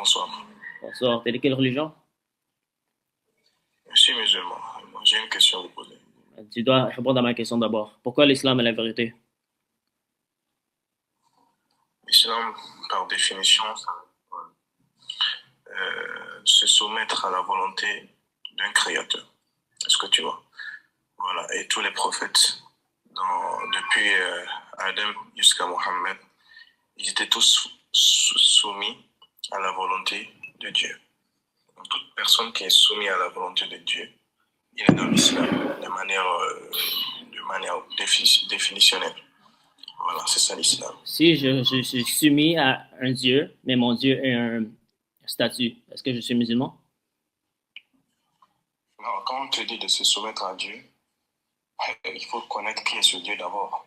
Bonsoir. Bonsoir. T'es de quelle religion? Je suis musulman. J'ai une question à vous poser. Tu dois répondre à ma question d'abord. Pourquoi l'islam est la vérité? L'islam, par définition, ça se soumettre à la volonté d'un créateur. Est-ce que tu vois? Voilà. Et tous les prophètes, depuis Adam jusqu'à Mohammed, ils étaient tous soumis à la volonté de Dieu. Donc, toute personne qui est soumise à la volonté de Dieu, il est dans l'islam de manière définitionnelle. Voilà, c'est ça l'islam. Si je suis soumis à un Dieu, mais mon Dieu est un statut, est-ce que je suis musulman? Non, quand on te dit de se soumettre à Dieu, il faut connaître qui est ce Dieu d'abord.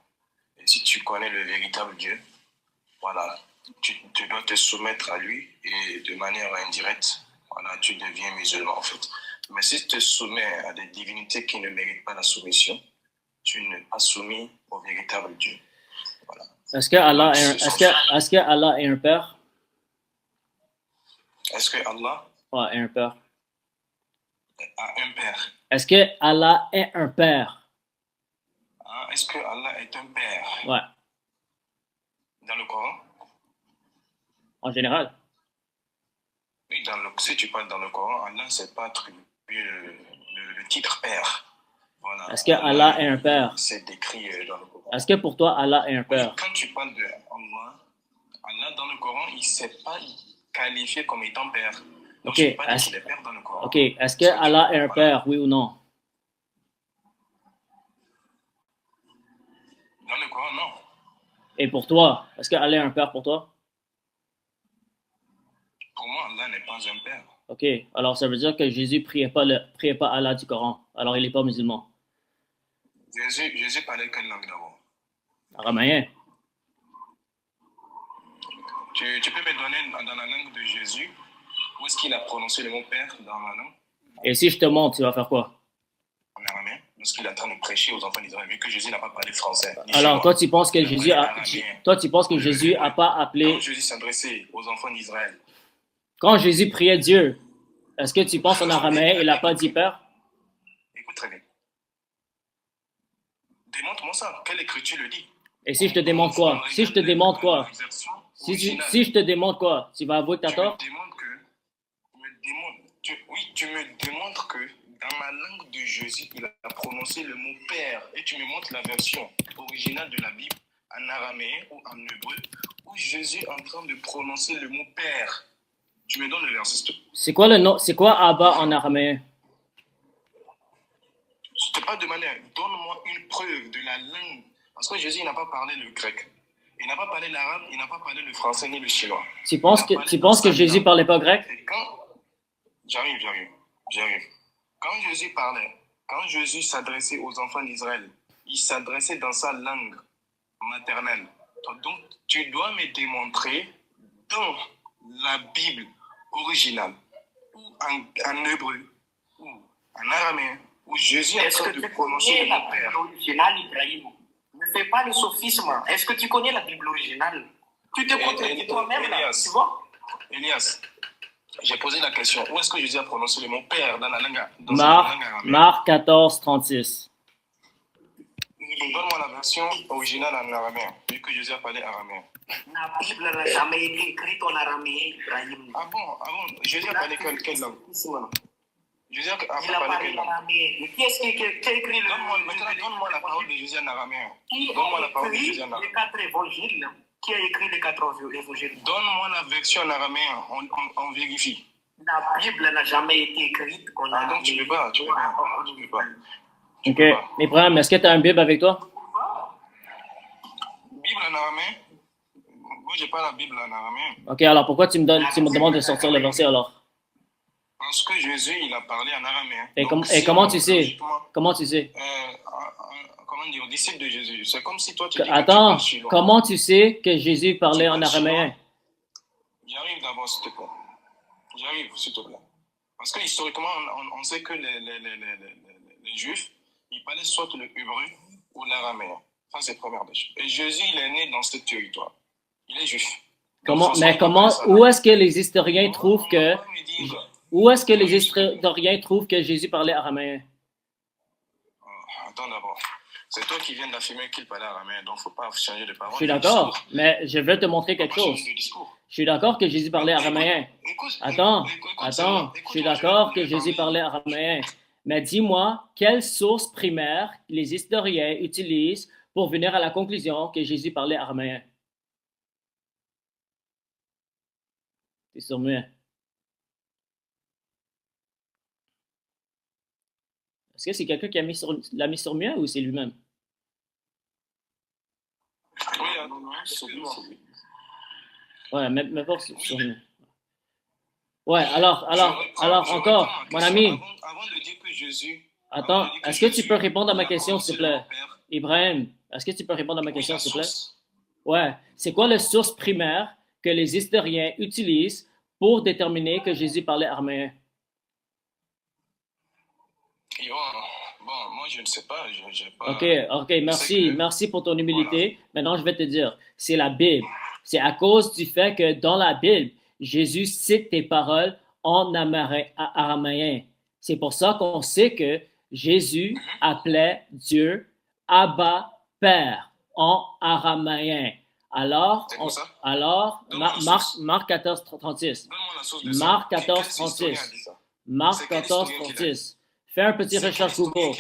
Et si tu connais le véritable Dieu, voilà, tu dois te soumettre à lui et de manière indirecte, voilà, tu deviens musulman en fait. Mais si tu te soumets à des divinités qui ne méritent pas la soumission, tu n'es pas soumis au véritable Dieu. Voilà. Est-ce que Allah est un père? Est-ce que Allah Ouais, est un père. a un père? Est-ce que Allah est un père? Est-ce que Allah est un père? Ouais. Dans le Coran? En général? Oui, si tu parles dans le Coran, Allah ne s'est pas attribué le titre père. Voilà. Est-ce que Allah est un père? C'est décrit dans le Coran. Est-ce que pour toi, Allah est un père? Oui, quand tu parles de Allah dans le Coran, il ne s'est pas qualifié comme étant père. Donc, je ne pas dire qu'il est père dans le Coran. Ok, est-ce que Allah est un père, oui ou non? Dans le Coran, non. Et pour toi, est-ce que Allah est un père pour toi? Pour moi, Allah n'est pas un père. Ok, alors ça veut dire que Jésus priait pas Allah du Coran. Alors il n'est pas musulman. Jésus parlait quelle langue d'abord? Araméen. Tu peux me donner dans la langue de Jésus où est-ce qu'il a prononcé le mot père dans la langue? Et si je te montre, tu vas faire quoi? En araméen, lorsqu'il est en train de prêcher aux enfants d'Israël, vu que Jésus n'a pas parlé français. Alors toi, tu penses que Jésus a pas appelé. Quand Jésus s'adressait aux enfants d'Israël. Quand Jésus priait Dieu, est-ce que tu penses en araméen, il n'a pas dit père? Écoute très bien. Démontre-moi ça. Quelle écriture le dit? Et si je te demande quoi? Si je te demande quoi? Si je te demande quoi? Tu vas avouer que tu as tort? Tu me démontres que dans la langue de Jésus, il a prononcé le mot père. Et tu me montres la version originale de la Bible en araméen ou en hébreu où Jésus est en train de prononcer le mot père. Tu me donnes le verset. C'est quoi le nom? C'est quoi Abba en araméen? Je ne t'ai pas demandé. Donne-moi une preuve de la langue. Parce que Jésus n'a pas parlé le grec. Il n'a pas parlé l'arabe, il n'a pas parlé le français ni le chinois. Tu penses que Jésus ne parlait pas grec? J'arrive. Quand Jésus parlait, quand Jésus s'adressait aux enfants d'Israël, il s'adressait dans sa langue maternelle. Donc, tu dois me démontrer dans la Bible originale, ou en hébreu, ou en araméen, où Jésus est en train de prononcer le mot père. Ibrahim, ne fais pas le sophisme. Est-ce que tu connais la Bible originale? Tu te contredis toi-même là, tu vois? Elias, j'ai posé la question. Où est-ce que Jésus a prononcé le mot père dans la langue araméenne? Marc 14, 36. Donne-moi la version originale en araméen, vu que Jésus a parlé araméen. La Bible n'a jamais été écrite en araméen, Ibrahim. Ah bon? Jésus a parlé quelle langue? Jésus a parlé quelle langue? Qui est-ce qui a écrit le... Donne-moi la parole de Jésus en araméen. Donne-moi la parole de Jésus en araméen. Les 4 évangiles. Qui a écrit les 4 évangiles? Donne-moi la version en araméen, on vérifie. La Bible n'a jamais été écrite en araméen. Donc tu ne peux pas. Ok. Ibrahim, est-ce que tu as une Bible avec toi? Bible en araméen? Moi, je n'ai pas la Bible en araméen. Ok, alors pourquoi tu me demandes de sortir le verset alors? Parce que Jésus, il a parlé en araméen. Et comment tu sais? Comment tu sais? Comment dire, disciple de Jésus. C'est comme si toi tu dis Attends, comment tu sais que Jésus parlait en araméen? J'arrive d'abord, s'il te plaît. Parce que historiquement, on sait que les Juifs, ils parlaient soit le hébreu ou l'araméen. Ça, c'est la première des choses. Et Jésus, il est né dans ce territoire. Il est juif. Où est-ce que les historiens trouvent que, Jésus parlait araméen? Attends d'abord. C'est toi qui viens d'affirmer qu'il parlait araméen, donc il ne faut pas changer de parole. Je suis d'accord, mais je veux te montrer quelque chose. Je suis d'accord que Jésus parlait araméen. Attends, je suis d'accord que Jésus parlait araméen. Mais dis-moi, quelle source primaire les historiens utilisent pour venir à la conclusion que Jésus parlait araméen? C'est sur muet. Est-ce que c'est quelqu'un qui l'a mis sur muet ou c'est lui-même? Oui, non, c'est lui. Ouais, mais pas sur muet. Ouais, alors encore, mon ami. Avant de dire que Jésus. Attends, est-ce que tu peux répondre à ma question, s'il te plaît? Ibrahim, est-ce que tu peux répondre à ma question, s'il te plaît? Ouais, c'est quoi la source primaire que les historiens utilisent pour déterminer que Jésus parlait araméen? Bon, moi, je ne sais pas. Ok, merci pour ton humilité. Voilà. Maintenant, je vais te dire, c'est la Bible. C'est à cause du fait que dans la Bible, Jésus cite tes paroles en araméen. C'est pour ça qu'on sait que Jésus appelait Dieu Abba Père en araméen. Alors, Marc 14, 36. Marc 14, 36. Marc 14, 36. Fais un petit recherche Google.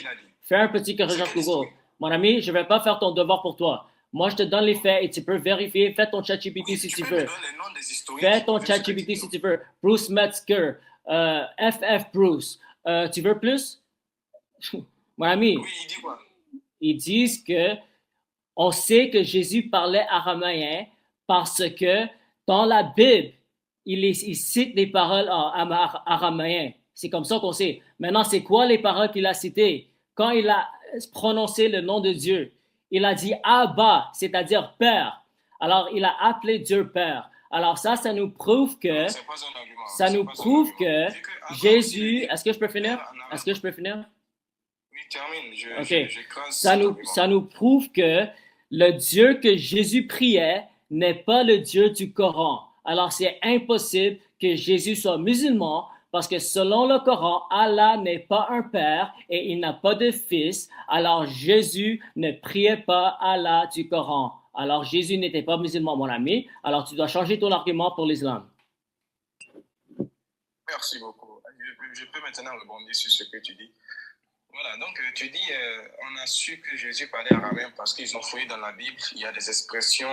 Mon ami, je ne vais pas faire ton devoir pour toi. Moi, je te donne les faits et tu peux vérifier. Fais ton ChatGPT si tu veux. Bruce Metzger, FF Bruce. Tu veux plus? Mon ami, oui, il dit quoi? Ils disent que on sait que Jésus parlait araméen parce que dans la Bible, il cite des paroles en araméen. C'est comme ça qu'on sait. Maintenant, c'est quoi les paroles qu'il a citées? Quand il a prononcé le nom de Dieu, il a dit Abba, c'est-à-dire Père. Alors, il a appelé Dieu Père. Alors ça nous prouve que, Jésus, est-ce que je peux finir? Oui, termine. Ok. Ça nous prouve que le Dieu que Jésus priait n'est pas le Dieu du Coran. Alors, c'est impossible que Jésus soit musulman parce que selon le Coran, Allah n'est pas un père et il n'a pas de fils. Alors, Jésus ne priait pas Allah du Coran. Alors, Jésus n'était pas musulman, mon ami. Alors, tu dois changer ton argument pour l'islam. Merci beaucoup. Je peux maintenant rebondir sur ce que tu dis. Voilà, donc tu dis, on a su que Jésus parlait araméen parce qu'ils ont fouillé dans la Bible. Il y a des expressions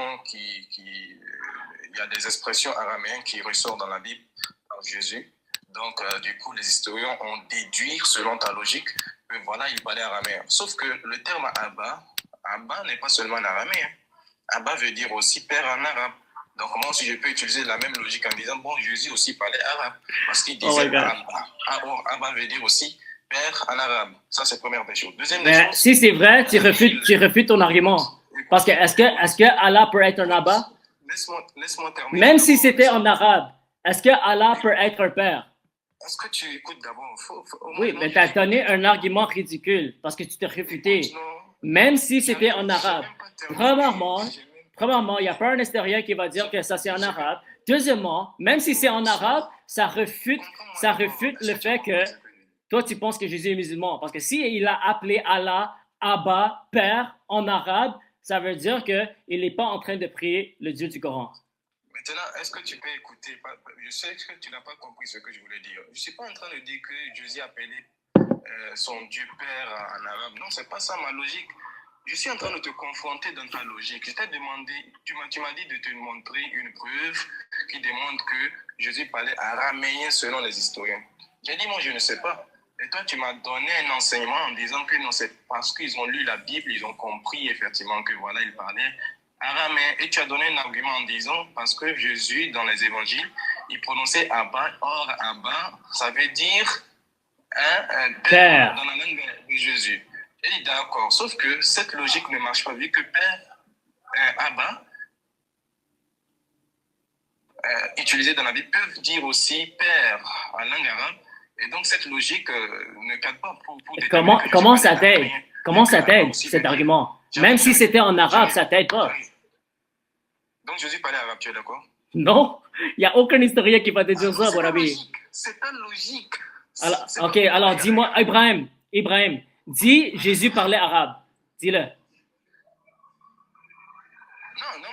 araméennes qui ressortent dans la Bible par Jésus. Donc, du coup, les historiens ont déduit, selon ta logique, que voilà, il parlait araméen. Sauf que le terme Abba n'est pas seulement en araméen. Abba veut dire aussi père en arabe. Donc, moi aussi, je peux utiliser la même logique en disant, bon, Jésus aussi parlait arabe. Parce qu'il disait Abba. Abba veut dire aussi père en arabe. Ça, c'est la première des choses. Deuxième des choses. Si c'est vrai, tu refutes ton argument. Parce que est-ce que Allah peut être un Abba? Laisse-moi terminer. Même si c'était en arabe, est-ce que Allah peut être un père? Est-ce que tu écoutes d'abord? Oui, mais tu as donné un argument ridicule parce que tu t'es réfuté. Même si c'était en arabe. Premièrement, il n'y a pas un historien qui va dire que ça c'est en arabe. Deuxièmement, même si c'est en arabe, ça refute le fait que toi tu penses que Jésus est musulman. Parce que s'il a appelé Allah Abba, Père, en arabe, ça veut dire qu'il n'est pas en train de prier le Dieu du Coran. Maintenant, est-ce que tu peux écouter? Je sais que tu n'as pas compris ce que je voulais dire. Je ne suis pas en train de dire que Jésus appelait son Dieu Père en arabe. Non, ce n'est pas ça ma logique. Je suis en train de te confronter dans ta logique. Je t'ai demandé, tu m'as dit de te montrer une preuve qui démontre que Jésus parlait araméen selon les historiens. J'ai dit, moi, je ne sais pas. Et toi, tu m'as donné un enseignement en disant que non, c'est parce qu'ils ont lu la Bible, ils ont compris effectivement que voilà, il parlait araméen. Et tu as donné un argument en disant, parce que Jésus, dans les évangiles, il prononçait Abba. Or, Abba, ça veut dire père dans la langue de Jésus. Et il est d'accord. Sauf que cette logique ne marche pas, vu que père, Abba, utilisé dans la Bible, peuvent dire aussi père en langue arabe. Et donc, cette logique ne cadre pas pour comment ça t'aide? Comment ça t'aide, cet argument? Même si c'était en arabe, ça t'aide pas. Donc, Jésus parlait arabe, tu es d'accord? Non, il n'y a aucun historien qui va te dire ça, mon ami. C'est pas logique. Alors, ok, alors dis-moi, Ibrahim, dis Jésus parlait arabe. Dis-le. Non,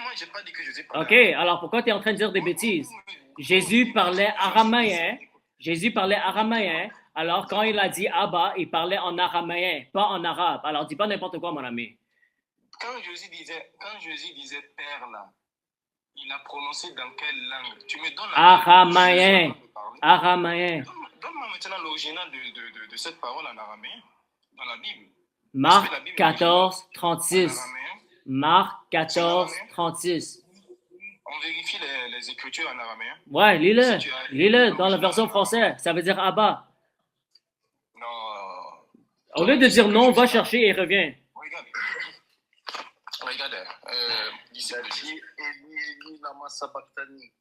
moi, j'ai pas dit que Jésus parlait Ok, alors pourquoi tu es en train de dire des bêtises? Jésus parlait araméen. Jésus parlait araméen. Alors, quand il a dit Abba, il parlait en araméen, pas en arabe. Alors, dis pas n'importe quoi, mon ami. Quand Jésus disait Père, là, il a prononcé dans quelle langue? Tu me donnes la Araméen. Araméen. Donne-moi maintenant l'original de cette parole en araméen dans la Bible. Marc 14, 36. En araméen, Marc 14, 36. on vérifie les écritures en araméen. Ouais, lis-le. Si tu as- Lis-le dans la version française. Ça veut dire Abba. Non. Au lieu de dire non, va chercher et reviens. Regarde. Disciple de Jésus. Eli, lama sabachthani.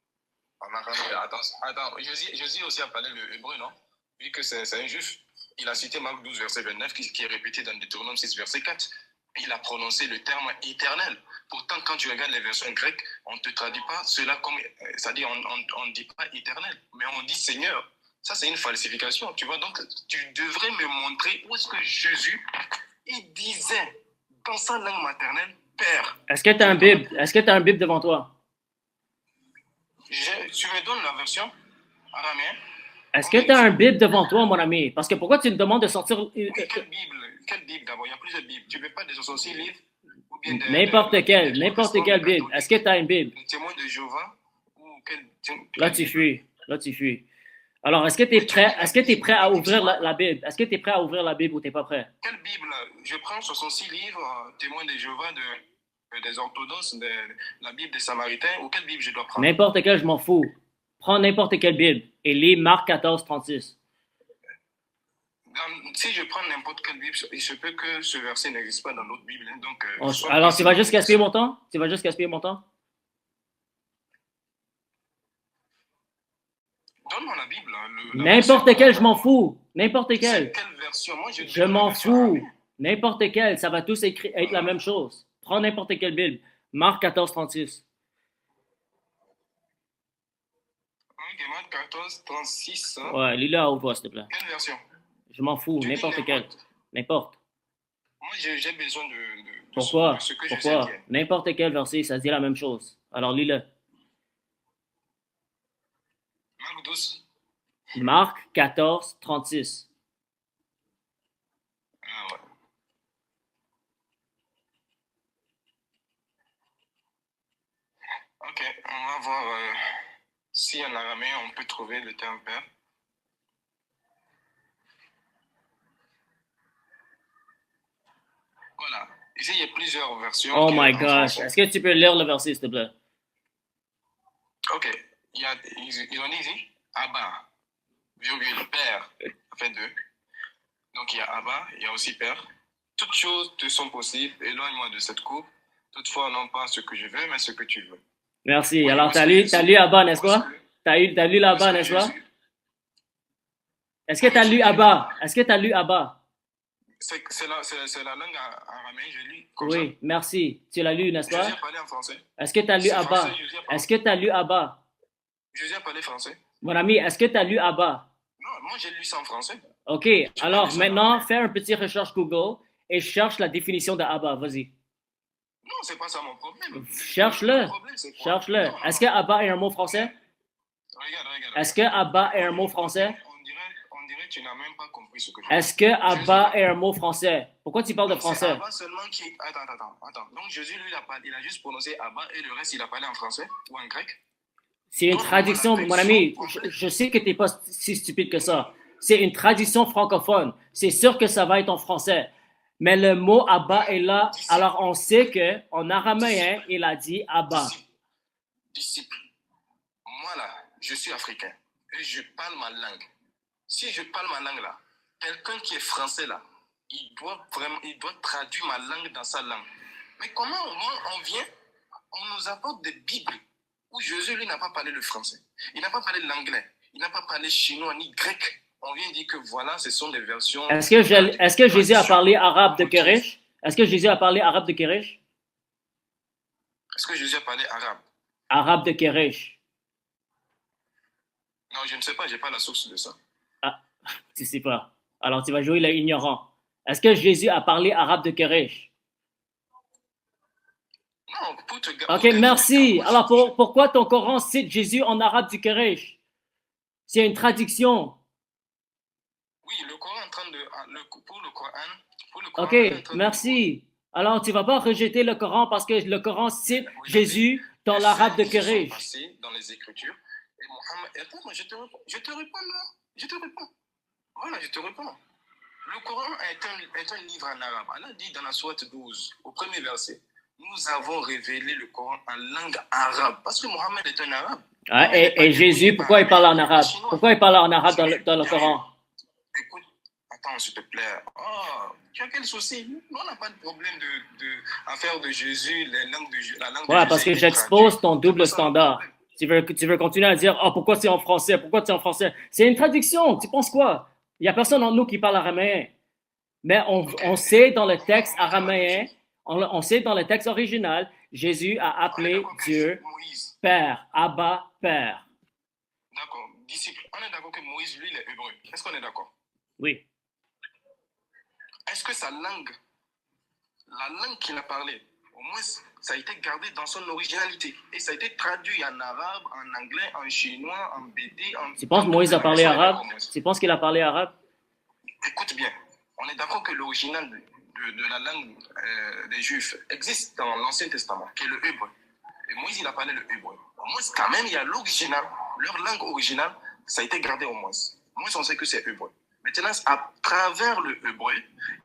En araméen. Attends. Jésus aussi a parlé le hébreu, non? Vu que c'est un juif. Il a cité Marc 12, verset 29, qui est répété dans Deutéronome 6, verset 4. Il a prononcé le terme éternel. Pourtant, quand tu regardes les versions grecques, on ne te traduit pas cela comme... C'est-à-dire, on ne dit pas éternel, mais on dit Seigneur. Ça, c'est une falsification, tu vois. Donc, tu devrais me montrer où est-ce que Jésus, il disait, dans sa langue maternelle, Père. Est-ce que tu as un Bible? Est-ce que tu as un Bible devant toi? Tu me donnes la version araméenne? Est-ce que tu as un Bible devant toi, mon ami? Parce que pourquoi tu me demandes de sortir... Quelle Bible d'abord? Il y a plusieurs Bibles. Tu ne veux pas des associés livres? N'importe quelle Bible. Est-ce que tu as une Bible? Le témoin de Jéhovah? Ou Là, tu fuis. Alors, est-ce que tu es prêt à ouvrir la Bible? Est-ce que tu es prêt à ouvrir la Bible ou tu n'es pas prêt? Quelle Bible? Je prends 66 livres, témoin de Jéhovah, des orthodoxes, la Bible des Samaritains, ou quelle Bible je dois prendre? N'importe quelle, je m'en fous. Prends n'importe quelle Bible et lis Marc 14, 36. Si je prends n'importe quelle Bible, il se peut que ce verset n'existe pas dans l'autre Bible. Donc, alors, tu vas juste gaspiller mon temps? Donne-moi la Bible. N'importe quelle, je m'en fous. N'importe quelle. Quelle version? Moi, je m'en fous. N'importe quelle. Ça va tous être la même chose. Prends n'importe quelle Bible. Marc 14, 36. Ok, Marc 14, 36. Hein? Ouais, lis-le à haute voix, s'il te plaît. Quelle version? Je m'en fous. N'importe quelle. N'importe. Moi, j'ai besoin de Pourquoi? ce que je Pourquoi? sais. N'importe quel verset, ça dit la même chose. Alors, lis-le. Marc 12. Marc 14, 36. Ah ouais. Ok, on va voir si en araméen on peut trouver le terme père. Voilà. Ici, il y a plusieurs versions. Oh my gosh. Est-ce que tu peux lire le verset, s'il te plaît? Ok. Ils ont dit ici Abba, virgule, père, fait deux. Donc il y a Abba, il y a aussi père. Toutes choses te sont possibles, éloigne-moi de cette coupe. Toutefois, non pas ce que je veux, mais ce que tu veux. Merci. Oui, alors, tu as lu Abba, n'est-ce pas? Tu as lu là-bas, n'est-ce pas? Est-ce que tu as lu Abba? C'est la langue araméenne, je lis comme oui, ça. Merci. Tu l'as lu, n'est-ce pas? Jésus a parlé en français. Est-ce que tu as lu Abba? Est-ce que tu as lu Abba? Jésus a parlé français. Mon ami, est-ce que tu as lu Abba? Non, moi j'ai lu ça en français. OK. Alors, maintenant, fais un petit recherche Google et cherche la définition de Abba. Vas-y. Non, c'est pas ça mon problème. Cherche-le. Cherche-le. Est-ce que Abba est un mot français? Regarde. Est-ce que Abba est un mot français? On dirait que tu n'as même pas compris ce que je dis. Est-ce que Abba est un mot français? Pourquoi tu parles de français? Abba seulement qui... Attends. Donc Jésus, lui, il a juste prononcé Abba et le reste, il a parlé en français ou en grec? C'est une traduction, mon ami. Je sais que tu n'es pas si stupide que ça. C'est une tradition francophone. C'est sûr que ça va être en français. Mais le mot Abba est là. Alors, on sait qu'en araméen, il a dit Abba. Disciple. Moi, là, je suis africain et je parle ma langue. Si je parle ma langue, là, quelqu'un qui est français, là, il doit traduire ma langue dans sa langue. Mais comment on vient, on nous apporte des Bibles où Jésus, lui, n'a pas parlé le français. Il n'a pas parlé l'anglais. Il n'a pas parlé chinois ni grec. On vient dire que voilà, ce sont des versions... Est-ce que Jésus a parlé arabe de Keresh? Est-ce que Jésus a parlé arabe de Keresh? Est-ce que Jésus a parlé arabe? Arabe de Keresh. Non, je ne sais pas, je n'ai pas la source de ça. Ah, tu ne sais pas. Alors tu vas jouer l'ignorant. Est-ce que Jésus a parlé arabe de Keresh? Non, Ok, merci. Alors pourquoi ton Coran cite Jésus en arabe du Keresh? C'est une traduction. Oui, le Coran est en train de. Pour le Coran, Ok, il est en train de- merci. Alors tu ne vas pas rejeter le Coran parce que le Coran cite Oui, Jésus dans les l'arabe de faits qui se sont Keresh. passés dans les Écritures. Et Mohammed. Attends, moi, je te réponds. Je te réponds, là. Je te réponds. Voilà, je te réponds. Le Coran est un livre en arabe. Allah dit dans la sourate 12, au premier verset, nous avons révélé le Coran en langue arabe. Parce que Mohammed est un arabe. Ah, Mohammed n'est pas et hébreu, Jésus, il pourquoi il parle en arabe? chinois. Pourquoi il parle en arabe dans le Coran? Écoute, attends, s'il te plaît. Oh, tu as quel souci? Nous, on n'a pas de problème à faire de Jésus la langue de Jésus. Ouais, parce que j'expose ton double standard. Tu veux continuer à dire, oh, pourquoi c'est en français? Pourquoi c'est en français? C'est une traduction. Tu penses quoi? Il n'y a personne en nous qui parle araméen. Mais on sait dans le texte araméen, on sait dans le texte original, Jésus a appelé Dieu Moïse. Père, Abba, Père. D'accord, disciple. On est d'accord que Moïse, lui, il est hébreu. Est-ce qu'on est d'accord? Oui. Est-ce que la langue qu'il a parlé, au moins, ça a été gardé dans son originalité. Et ça a été traduit en arabe, en anglais, en chinois, en BD, en... Tu penses Moïse a parlé arabe? Tu penses qu'il a parlé arabe? Écoute bien, on est d'accord que l'original de la langue des Juifs existe dans l'Ancien Testament, qui est le hébreu. Et Moïse, il a parlé le hébreu. Au moins, quand même, il y a l'original, leur langue originale, ça a été gardé au moins. Moi, on sait que c'est hébreu. Maintenant, à travers le hébreu,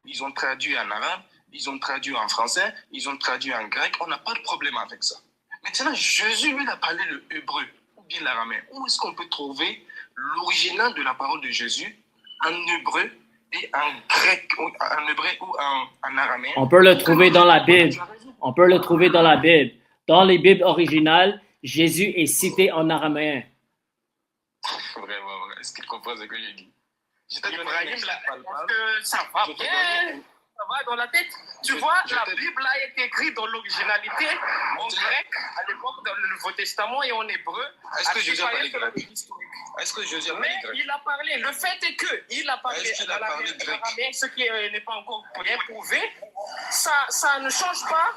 ils ont traduit en arabe, ils ont traduit en français, ils ont traduit en grec. On n'a pas de problème avec ça. Maintenant, Jésus, lui, il a parlé le hébreu ou bien l'araméen. Où est-ce qu'on peut trouver l'original de la parole de Jésus en hébreu et en grec, en hébreu ou en araméen? On peut le trouver dans la Bible. On peut le trouver dans la Bible. Dans les Bibles originales, Jésus est cité en araméen. Vraiment, est-ce qu'il comprend ce que j'ai dit? Ibrahim, là, est-ce que ça va bien? Ça va dans la tête? Tu vois, la Bible a été écrite dans l'originalité en grec, à l'époque, dans le Nouveau Testament et en hébreu. Est-ce que Jésus a parlé grec? Est-ce que Jésus a parlé Mais grec? il a parlé. Le fait est qu'il a parlé araméen, ce qui n'est pas encore bien prouvé. Ça ne change pas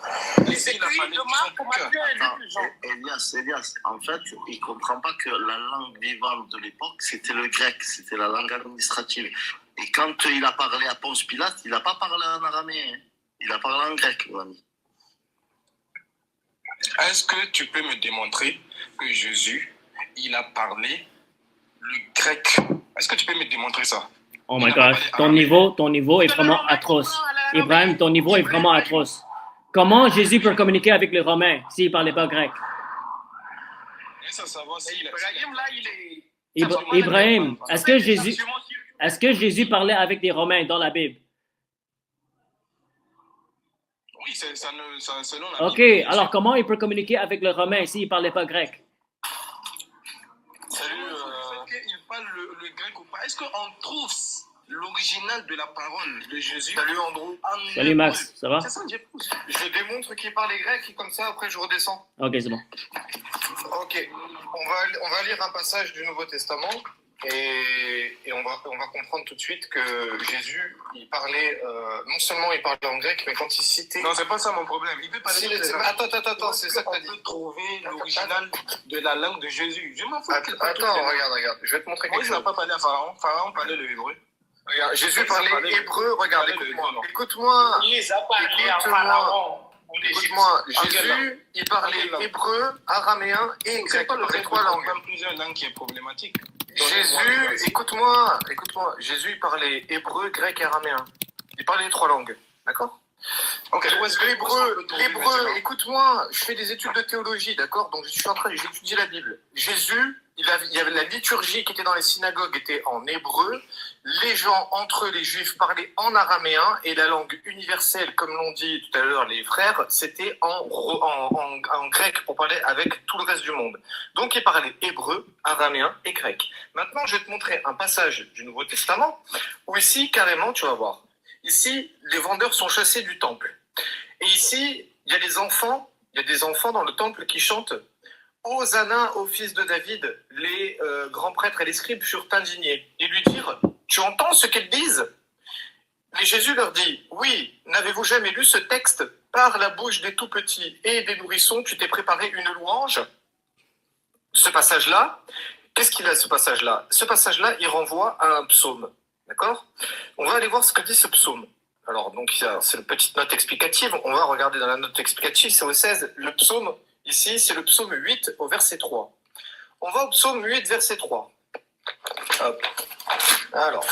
les écrits de Marc, Matthieu et Luc. Elias, en fait, il ne comprend pas que la langue vivante de l'époque, c'était le grec, c'était la langue administrative. Et quand il a parlé à Ponce Pilate, il n'a pas parlé en araméen, il a parlé en grec, mon ami. Est-ce que tu peux me démontrer que Jésus, il a parlé le grec? Est-ce que tu peux me démontrer ça? Oh my gosh, ton niveau est vraiment atroce. Ibrahim, ton niveau est vraiment atroce. Comment Jésus peut communiquer avec les Romains s'il ne parlait pas grec? Ibrahim, là, il est... Ibrahim, est-ce que Jésus parlait avec des Romains dans la Bible? Oui, selon la Ok, Bible. alors comment il peut communiquer avec les Romains s'il ne parlait pas grec? Il parle le grec ou pas? Est-ce qu'on trouve l'original de la parole de Jésus? Salut Andrew. Salut Max, ça va? C'est ça, j'épouse. Je démontre qu'il parlait grec, comme ça, après je redescends. Ok, c'est bon. Ok, on va lire un passage du Nouveau Testament et on va comprendre tout de suite que Jésus, il parlait, non seulement il parlait en grec, mais quand il citait... Non, c'est pas ça mon problème. Il peut parler Attends, c'est ça que tu as dit. On peut trouver l'original de la langue de Jésus. Je m'en fous. Attends, regarde, je vais te montrer quelque Moïse chose. n'a pas parlé à Pharaon. Pharaon parlait le hébreu. Regarde, Jésus parlait hébreu, regarde, écoute-moi. Il les a parlé à Pharaon. Écoute-moi, Jésus, il parlait hébreu, araméen et grec, les trois langues. Il y a plusieurs langues qui est problématique. Jésus, écoute-moi, Jésus, il parlait hébreu, grec et araméen. Il parlait les trois langues, d'accord? Ok, L'hébreu, écoute-moi, je fais des études de théologie, d'accord? Donc j'étudie la Bible. Jésus, il y avait la liturgie qui était dans les synagogues était en hébreu. Les gens, entre eux, les juifs, parlaient en araméen et la langue universelle, comme l'ont dit tout à l'heure les frères, c'était en grec pour parler avec tout le reste du monde. Donc ils parlaient hébreu, araméen et grec. Maintenant, je vais te montrer un passage du Nouveau Testament où ici, carrément, tu vas voir. Ici, les vendeurs sont chassés du temple. Et ici, il y a des enfants dans le temple qui chantent Hosanna au fils de David, les grands prêtres et les scribes furent indignés et lui dirent, tu entends ce qu'ils disent? Et Jésus leur dit, oui, n'avez-vous jamais lu ce texte? Par la bouche des tout-petits et des nourrissons, tu t'es préparé une louange. Ce passage-là, qu'est-ce qu'il a ce passage-là? Ce passage-là, il renvoie à un psaume. D'accord? On va aller voir ce que dit ce psaume. Alors, donc, c'est une petite note explicative. On va regarder dans la note explicative, c'est au 16. Le psaume, ici, c'est le psaume 8 au verset 3. On va au psaume 8, verset 3. Hop. Alors,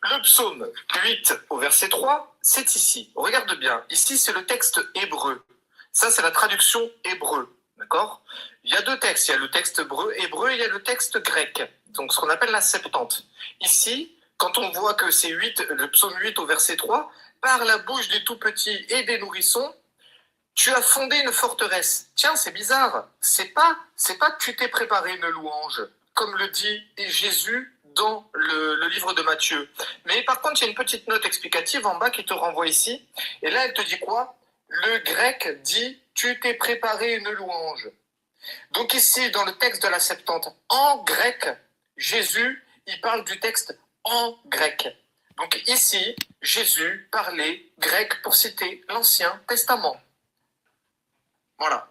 le psaume 8 au verset 3, c'est ici. Regarde bien. Ici, c'est le texte hébreu. Ça, c'est la traduction hébreu. D'accord? Il y a deux textes. Il y a le texte hébreu et il y a le texte grec. Donc, ce qu'on appelle la Septante. Ici, quand on voit que c'est 8, le psaume 8 au verset 3, par la bouche des tout-petits et des nourrissons, tu as fondé une forteresse. Tiens, c'est bizarre. C'est pas que tu t'es préparé une louange, comme le dit Jésus dans le livre de Matthieu. Mais par contre, il y a une petite note explicative en bas qui te renvoie ici. Et là, elle te dit quoi? Le grec dit « tu t'es préparé une louange ». Donc ici, dans le texte de la Septante, en grec, Jésus, il parle du texte en grec. Donc ici, Jésus parlait grec pour citer l'Ancien Testament. Voilà.